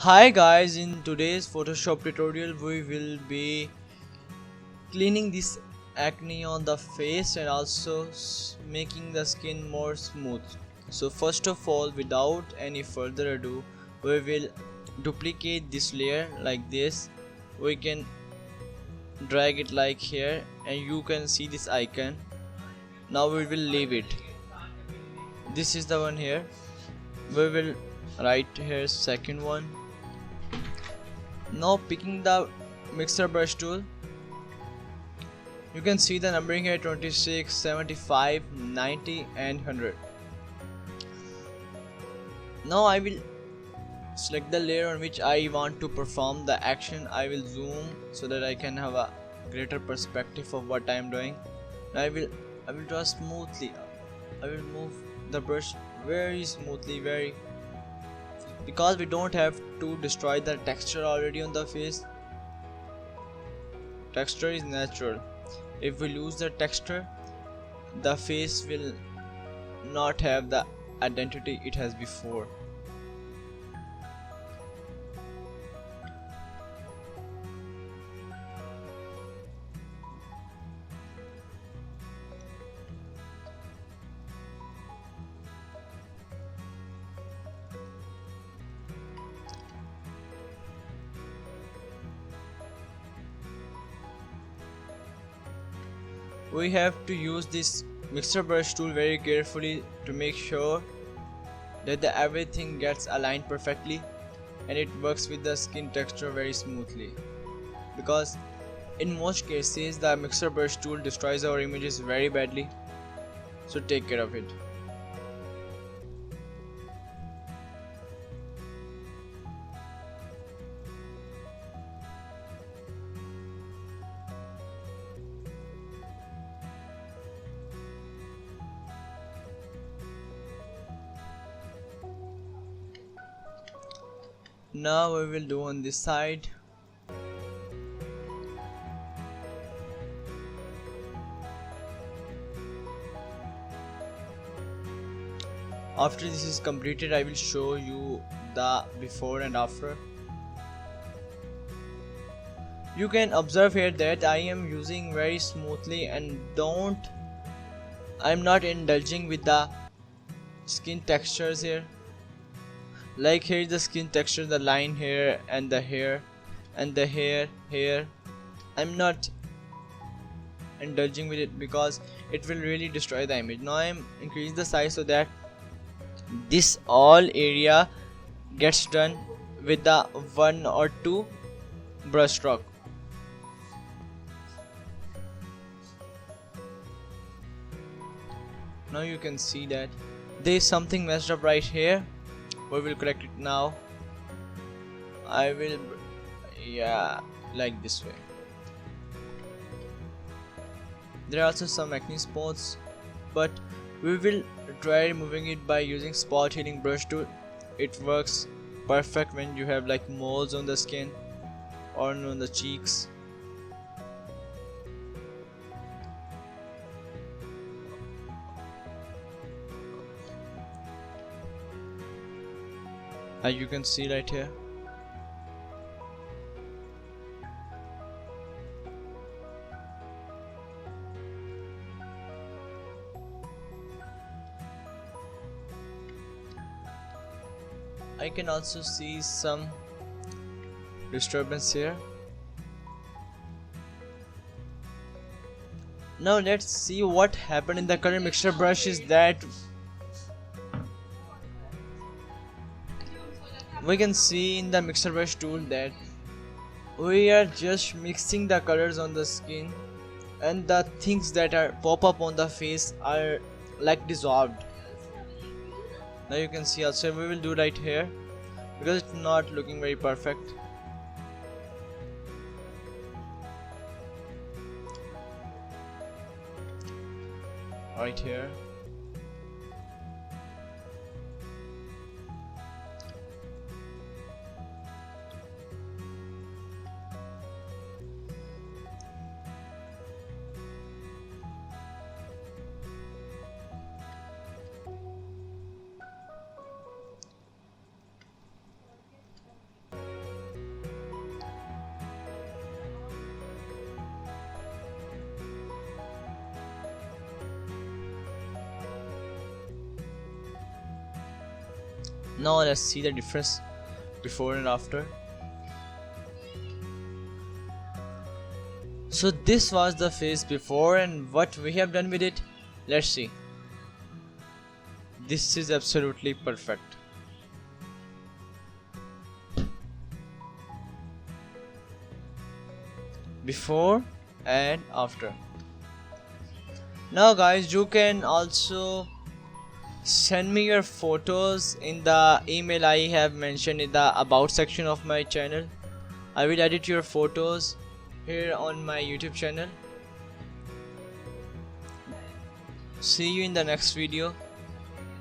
Hi guys, in today's Photoshop tutorial we will be cleaning this acne on the face and also making the skin more smooth. So first of all, without any further ado, we will duplicate this layer like this. We can drag it like here and you can see this icon. Now we will leave it. This is the one here. We will write here second one. Now picking the mixer brush tool, you can see the numbering here 26, 75, 90 and 100. Now I will select the layer on which I want to perform the action. I will zoom so that I can have a greater perspective of what I am doing. Now I will draw smoothly. I will move the brush very smoothly, because we don't have to destroy the texture already on the face. Texture is natural. If we lose the texture, the face will not have the identity it has before. We have to use this mixer brush tool very carefully to make sure that everything gets aligned perfectly and it works with the skin texture very smoothly, because in most cases the mixer brush tool destroys our images very badly, so take care of it. Now we will do on this side. After this is completed, I will show you the before and after. You can observe here that I am using very smoothly and I'm not indulging with the skin textures here. Like here is the skin texture, the line here and the hair and the hair here. I'm not indulging with it because it will really destroy the image. Now I'm increasing the size so that this all area gets done with the one or two brush stroke. Now you can see that there is something messed up right here. We will correct it now. I will, yeah, like this way. There are also some acne spots, but we will try removing it by using spot healing brush tool. It works perfect when you have like moles on the skin or on the cheeks. As you can see right here. I can also see some disturbance here. Now let's see what happened in the current mixture brush is that we can see in the mixer brush tool that we are just mixing the colors on the skin and the things that are pop up on the face are like dissolved. Now you can see also we will do right here because it's not looking very perfect. Right here. Now let's see the difference before and after. So this was the face before, and what we have done with it, let's see. This is absolutely perfect. Before and after. Now guys, you can also send me your photos in the email I have mentioned in the about section of my channel. I will edit your photos here on my YouTube channel. See you in the next video.